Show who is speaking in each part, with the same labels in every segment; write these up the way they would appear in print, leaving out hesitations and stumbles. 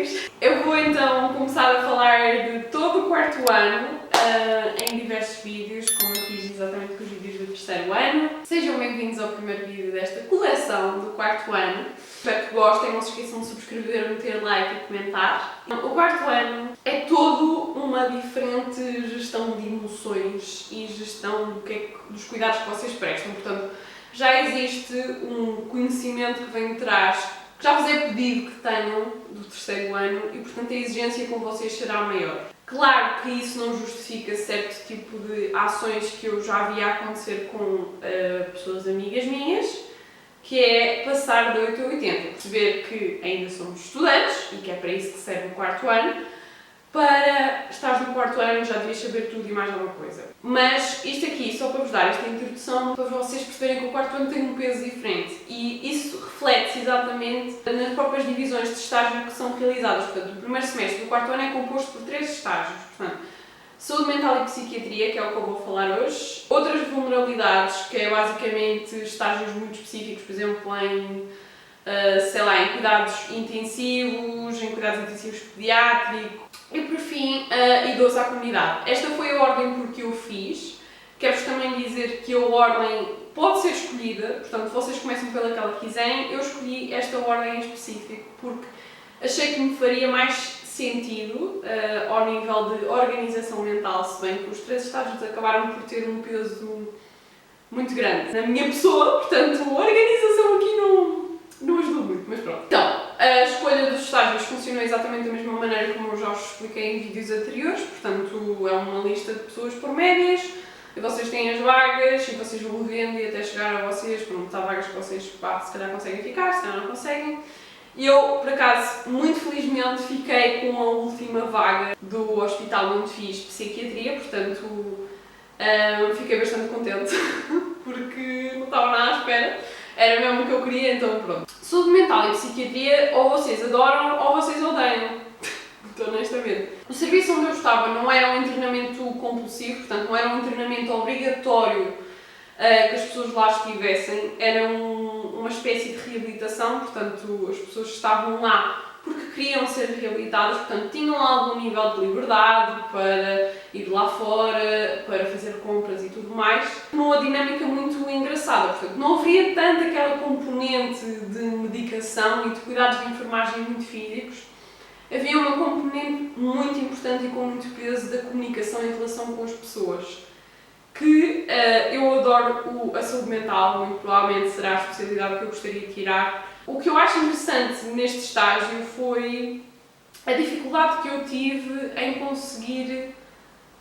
Speaker 1: colegas. Eu vou então começar a falar de todo o quarto ano em diversos vídeos, como eu fiz exatamente com os vídeos do terceiro ano. Sejam bem-vindos ao primeiro vídeo desta coleção do quarto ano. Espero que gostem, não se esqueçam de subscrever, meter like e comentar. O quarto ano é todo uma diferente gestão de emoções e gestão dos cuidados que vocês prestam. Portanto, já existe um conhecimento que vem de trás, que já vos é pedido que tenham do terceiro ano e, portanto, a exigência com vocês será maior. Claro que isso não justifica certo tipo de ações que eu já vi acontecer com pessoas amigas minhas, que é passar de 8 a 80, perceber que ainda somos estudantes e que é para isso que serve o quarto ano. Para estares no quarto ano já devias saber tudo e mais alguma coisa. Mas isto aqui, só para vos dar esta introdução, para vocês perceberem que o quarto ano tem um peso diferente. E isso reflete-se exatamente nas próprias divisões de estágio que são realizadas. Portanto, o primeiro semestre do quarto ano é composto por 3 estágios. Portanto, saúde mental e psiquiatria, que é o que eu vou falar hoje. Outras vulnerabilidades, que é basicamente estágios muito específicos, por exemplo, em em cuidados intensivos, pediátricos. E por fim, idoso à comunidade. Esta foi a ordem por que eu fiz. Quero-vos também dizer que a ordem pode ser escolhida, portanto, vocês começam pelaquela que quiserem. Eu escolhi esta ordem em específico porque achei que me faria mais sentido ao nível de organização mental, se bem que os 3 estágios acabaram por ter um peso muito grande na minha pessoa, portanto, a organização aqui não ajudou muito, mas pronto. Então, a escolha dos estágios funcionou exatamente da mesma maneira como eu já vos expliquei em vídeos anteriores, portanto, é uma lista de pessoas por médias, e vocês têm as vagas, e vocês vão vendo e até chegar a vocês, pronto, há vagas que vocês, se calhar conseguem ficar, se calhar não conseguem. E eu, por acaso, muito felizmente fiquei com a última vaga do Hospital onde fiz Psiquiatria, portanto, fiquei bastante contente, porque não estava nada à espera. Era mesmo o que eu queria, então pronto. Saúde mental e psiquiatria, ou vocês adoram ou vocês odeiam. Muito honestamente. O serviço onde eu estava não era um internamento compulsivo, portanto não era um internamento obrigatório que as pessoas lá estivessem. Era uma espécie de reabilitação, portanto as pessoas estavam lá porque queriam ser reabilitadas, portanto tinham algum nível de liberdade para ir lá fora, para fazer compras e tudo mais. Uma dinâmica muito engraçada, portanto não haveria tanto aquela componente de medicação e de cuidados de enfermagem muito físicos. Havia uma componente muito importante e com muito peso da comunicação em relação com as pessoas. Que eu adoro a saúde mental, muito provavelmente será a especialidade que eu gostaria de tirar. O que eu acho interessante neste estágio foi a dificuldade que eu tive em conseguir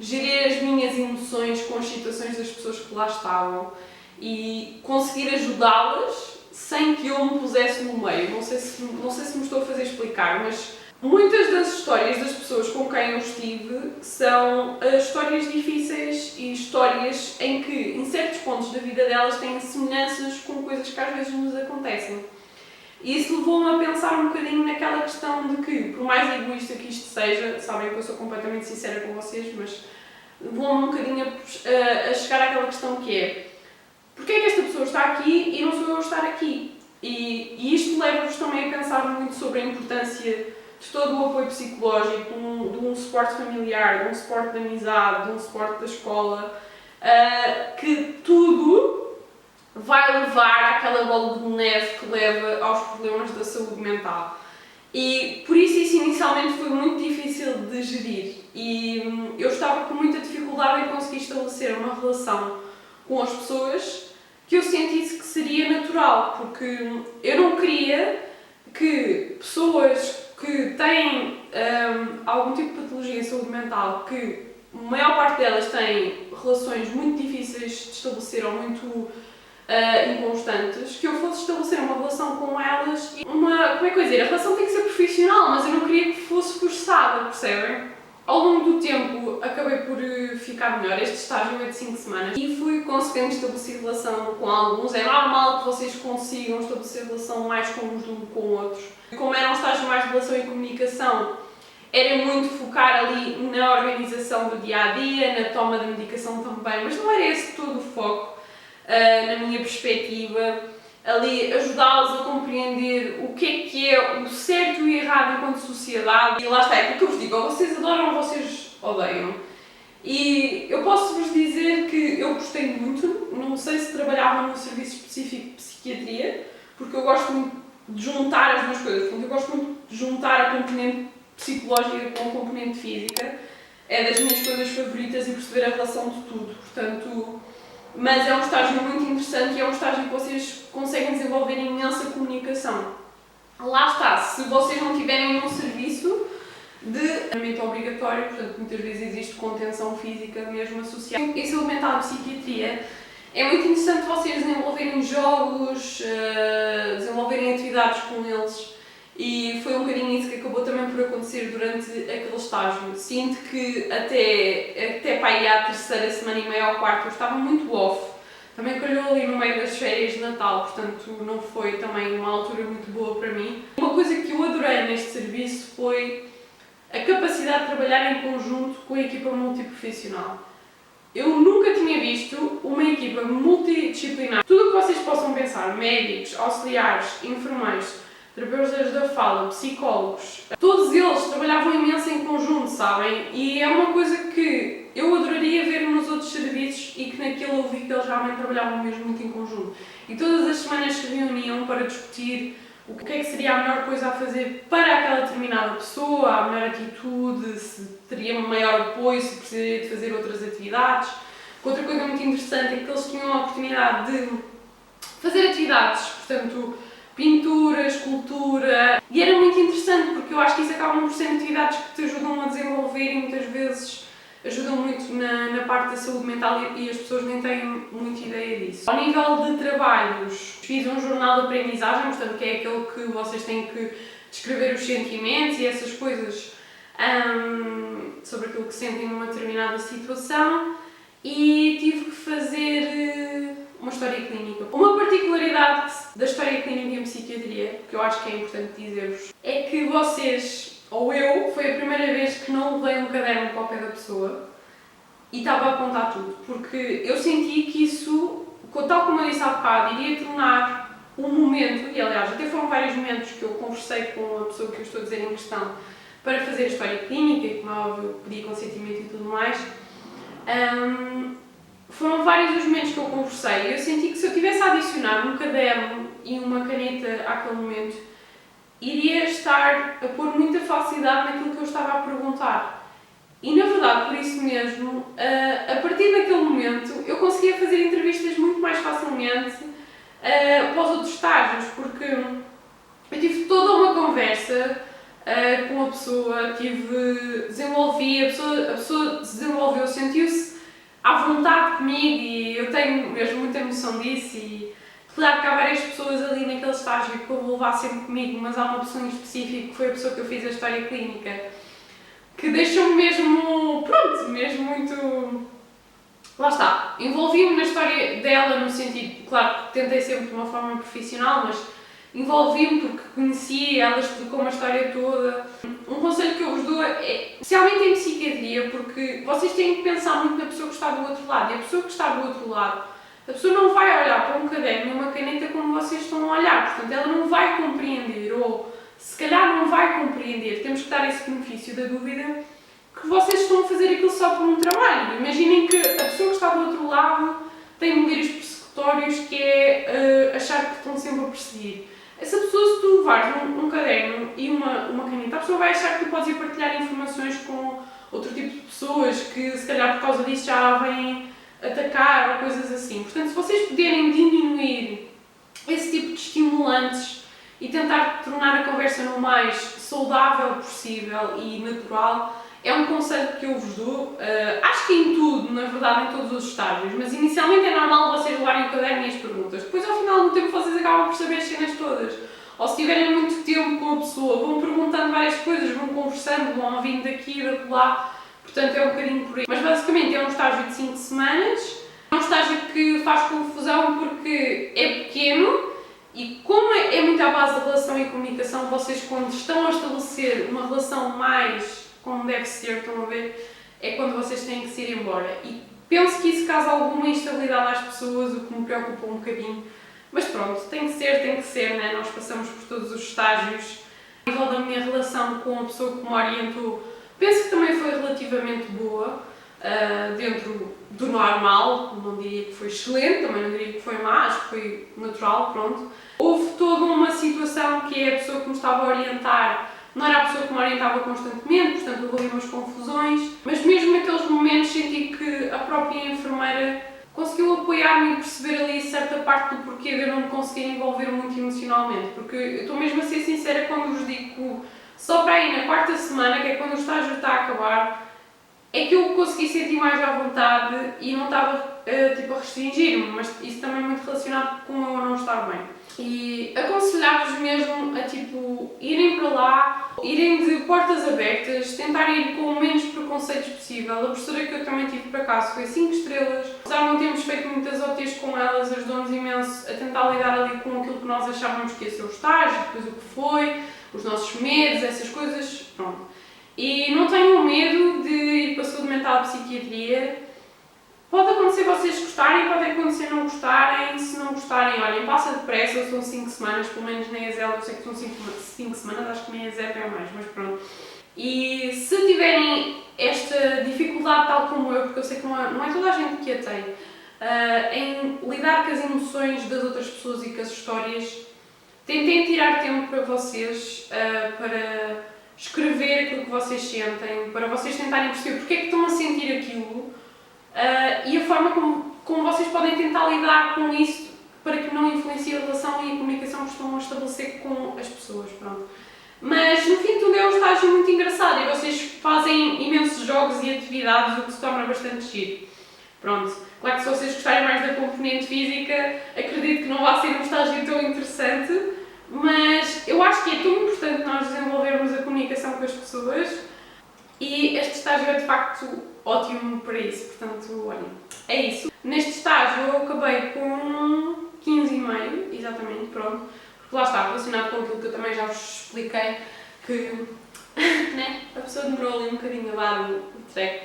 Speaker 1: gerir as minhas emoções com as situações das pessoas que lá estavam e conseguir ajudá-las sem que eu me pusesse no meio. Não sei se me estou a fazer explicar, mas muitas das histórias das pessoas com quem eu estive são histórias difíceis e histórias em que, em certos pontos da vida delas, têm semelhanças com coisas que às vezes nos acontecem. E isso levou-me a pensar um bocadinho naquela questão de que, por mais egoísta que isto seja, sabem que eu sou completamente sincera com vocês, mas levou-me um bocadinho a chegar àquela questão que é: porquê é que esta pessoa está aqui e não sou eu a estar aqui? E isto leva-vos também a pensar muito sobre a importância de todo o apoio psicológico, de um suporte familiar, de um suporte de amizade, de um suporte da escola, que tudo vai levar àquela bola de neve que leva aos problemas da saúde mental. E por isso inicialmente foi muito difícil de gerir e eu estava com muita dificuldade em conseguir estabelecer uma relação com as pessoas que eu sentisse que seria natural, porque eu não queria que pessoas que têm algum tipo de patologia em saúde mental, que a maior parte delas têm relações muito difíceis de estabelecer ou muito inconstantes, que eu fosse estabelecer uma relação com elas e como é que eu ia dizer, a relação tem que ser profissional, mas eu não queria que fosse forçada, percebem? Ao longo do tempo acabei por ficar melhor, este estágio é de 5 semanas e fui conseguindo estabelecer relação com alguns. É normal que vocês consigam estabelecer relação mais com uns do que com outros. Como era um estágio mais de relação e comunicação, era muito focar ali na organização do dia-a-dia, na toma da medicação também, mas não era esse todo o foco, na minha perspectiva. Ali ajudá-los a compreender o que é o certo e errado enquanto sociedade. E lá está, é aquilo que eu vos digo, ou vocês adoram ou vocês odeiam. E eu posso vos dizer que eu gostei muito, não sei se trabalhava num serviço específico de psiquiatria, porque eu gosto muito de juntar as duas coisas. Portanto, eu gosto muito de juntar a componente psicológica com a componente física. É das minhas coisas favoritas e perceber a relação de tudo. Portanto, mas é um estágio muito interessante e é um estágio que vocês conseguem desenvolver imensa comunicação. Lá está, se vocês não tiverem um serviço de treinamento obrigatório, portanto muitas vezes existe contenção física mesmo associada. Esse elemento da psiquiatria é muito interessante vocês desenvolverem jogos, desenvolverem atividades com eles, e foi um bocadinho isso que acabou também por acontecer durante aquele estágio. Sinto que até para aí à terceira semana e meia ou quarta eu estava muito off. Também calhou ali no meio das férias de Natal, portanto não foi também uma altura muito boa para mim. Uma coisa que eu adorei neste serviço foi a capacidade de trabalhar em conjunto com a equipa multiprofissional. Eu nunca tinha visto uma equipa multidisciplinar. Tudo o que vocês possam pensar, médicos, auxiliares, enfermeiros, terapeutas da fala, psicólogos, todos eles trabalhavam imenso em conjunto, sabem? E é uma coisa que eu adoraria ver nos outros serviços e que naquele eu vi que eles realmente trabalhavam mesmo muito em conjunto. E todas as semanas se reuniam para discutir o que é que seria a melhor coisa a fazer para aquela determinada pessoa, a melhor atitude, se teria um maior apoio, se precisaria de fazer outras atividades. Outra coisa muito interessante é que eles tinham a oportunidade de fazer atividades, portanto, pintura, escultura, e era muito interessante porque eu acho que isso acabam por ser atividades que te ajudam a desenvolver e muitas vezes ajudam muito na parte da saúde mental e as pessoas nem têm muita ideia disso. Ao nível de trabalhos, fiz um jornal de aprendizagem, portanto que é aquele que vocês têm que descrever os sentimentos e essas coisas sobre aquilo que sentem numa determinada situação, e tive que fazer uma história clínica. Uma particularidade da história clínica em psiquiatria, que eu acho que é importante dizer-vos, é que vocês, ou eu, foi a primeira vez que não levei um caderno para o pé da pessoa e estava a apontar tudo, porque eu senti que isso, tal como eu disse há bocado, iria tornar um momento, e aliás até foram vários momentos que eu conversei com a pessoa que eu estou a dizer em questão para fazer a história clínica, e como é óbvio pedi consentimento e tudo mais, foram vários os momentos que eu conversei e eu senti que se eu tivesse a adicionar um caderno e uma caneta àquele momento, iria estar a pôr muita facilidade naquilo que eu estava a perguntar. E na verdade, por isso mesmo, a partir daquele momento, eu conseguia fazer entrevistas muito mais facilmente para os outros estágios, porque eu tive toda uma conversa com a pessoa, desenvolvi, a pessoa se desenvolveu, sentiu-se à vontade comigo e eu tenho mesmo muita noção disso. E claro que há várias pessoas ali naquele estágio que eu vou levar sempre comigo, mas há uma pessoa em específico que foi a pessoa que eu fiz a história clínica, que deixou-me mesmo, pronto, mesmo muito... Lá está, envolvi-me na história dela no sentido, claro que tentei sempre de uma forma profissional, mas envolvi-me porque conhecia, ela explicou uma história toda. Um conselho que eu vos dou é, especialmente em psiquiatria, porque vocês têm que pensar muito na pessoa que está do outro lado, e a pessoa que está do outro lado, a pessoa não vai olhar para um caderno e uma caneta como vocês estão a olhar, portanto ela não vai compreender, ou se calhar não vai compreender. Temos que dar esse benefício da dúvida que vocês estão a fazer aquilo só por um trabalho. Imaginem que a pessoa que está do outro lado tem delírios persecutórios, que é achar que estão sempre a perseguir. Essa pessoa, se tu levares um caderno e uma caneta, a pessoa vai achar que tu podes ir partilhar informações com outro tipo de pessoas que se calhar por causa disso já vêm atacar ou coisas assim. Portanto, se vocês puderem diminuir esse tipo de estimulantes e tentar tornar a conversa no mais saudável possível e natural, é um conselho que eu vos dou. Acho que em tudo, na verdade, em todos os estágios, mas inicialmente é normal vocês levarem o caderno e as perguntas. Depois, ao final do tempo, vocês acabam por saber as cenas todas. Ou se tiverem muito tempo com a pessoa, vão perguntando várias coisas, vão conversando, vão ouvindo daqui e de lá. Portanto, é um bocadinho por aí. Mas basicamente é um estágio de 5 semanas. É um estágio que faz confusão porque é pequeno e como é muito à base da relação e comunicação, vocês quando estão a estabelecer uma relação mais como deve ser, estão a ver, é quando vocês têm que se ir embora. E penso que isso causa alguma instabilidade às pessoas, o que me preocupa um bocadinho. Mas pronto, tem que ser, né? Nós passamos por todos os estágios. A nível da minha relação comunicação com a pessoa que me orientou, penso que também foi relativamente boa, dentro do normal, não diria que foi excelente, também não diria que foi má, acho que foi natural, pronto. Houve toda uma situação que é a pessoa que me estava a orientar, não era a pessoa que me orientava constantemente, portanto houve ali umas confusões, mas mesmo naqueles momentos senti que a própria enfermeira conseguiu apoiar-me e perceber ali certa parte do porquê de eu não me conseguir envolver muito emocionalmente, porque eu estou mesmo a ser sincera quando vos digo que só para aí na quarta semana, que é quando o estágio está a acabar, é que eu consegui sentir mais à vontade e não estava tipo a restringir-me, mas isso também é muito relacionado com eu não estar bem. E aconselhar-vos mesmo a tipo irem para lá, irem de portas abertas, tentar ir com o menos preconceitos possível. A professora que eu também tive por acaso foi 5 estrelas. Apesar de não termos feito muitas OTs com elas, ajudou-nos imenso a tentar lidar ali com aquilo que nós achávamos que ia ser o estágio, depois o que foi, os nossos medos, essas coisas, pronto. E não tenham medo de ir para a saúde mental e psiquiatria. Pode acontecer vocês gostarem, pode acontecer não gostarem. Se não gostarem, olhem, passa depressa, são 5 semanas, pelo menos na ESL, eu sei que são 5 semanas, acho que na ESL é mais, mas pronto. E se tiverem esta dificuldade, tal como eu, porque eu sei que não é toda a gente que a tem, em lidar com as emoções das outras pessoas e com as histórias, tentem tirar tempo para vocês, para escrever aquilo que vocês sentem, para vocês tentarem perceber porque é que estão a sentir aquilo e a forma como vocês podem tentar lidar com isso para que não influencie a relação e a comunicação que estão a estabelecer com as pessoas, pronto. Mas no fim de tudo é um estágio muito engraçado e vocês fazem imensos jogos e atividades, o que se torna bastante giro. Pronto, claro que se vocês gostarem mais da componente física, acredito que não vai ser um estágio tão interessante, mas eu acho que é tão importante nós desenvolvermos a comunicação com as pessoas e este estágio é de facto ótimo para isso, portanto, olhem, é isso. Neste estágio eu acabei com 15,5, exatamente, pronto, porque lá está, relacionado com aquilo que eu também já vos expliquei, que né, a pessoa demorou ali um bocadinho a dar o track,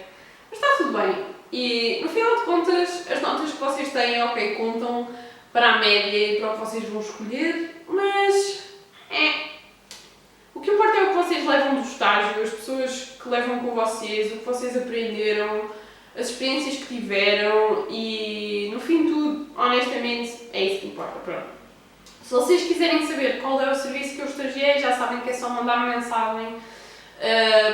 Speaker 1: mas está tudo bem. E no final de contas, as notas que vocês têm, ok, contam para a média e para o que vocês vão escolher, mas o que importa é o que vocês levam do estágio, as pessoas que levam com vocês, o que vocês aprenderam, as experiências que tiveram e no fim de tudo, honestamente, é isso que importa. Pronto. Se vocês quiserem saber qual é o serviço que eu estagiei, já sabem que é só mandar uma mensagem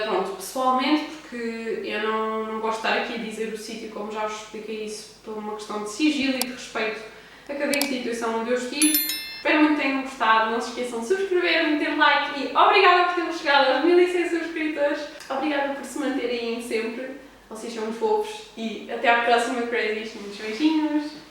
Speaker 1: pronto, pessoalmente, porque eu não gosto de estar aqui a dizer o sítio, como já vos expliquei isso, por uma questão de sigilo e de respeito a cada instituição onde eu estive. Espero muito que tenham gostado, não se esqueçam de subscrever, meter like e obrigada por termos chegado aos 1100 subscritores. Obrigada por se manterem sempre, vocês são muito fofos e até à próxima Crazy, muitos beijinhos!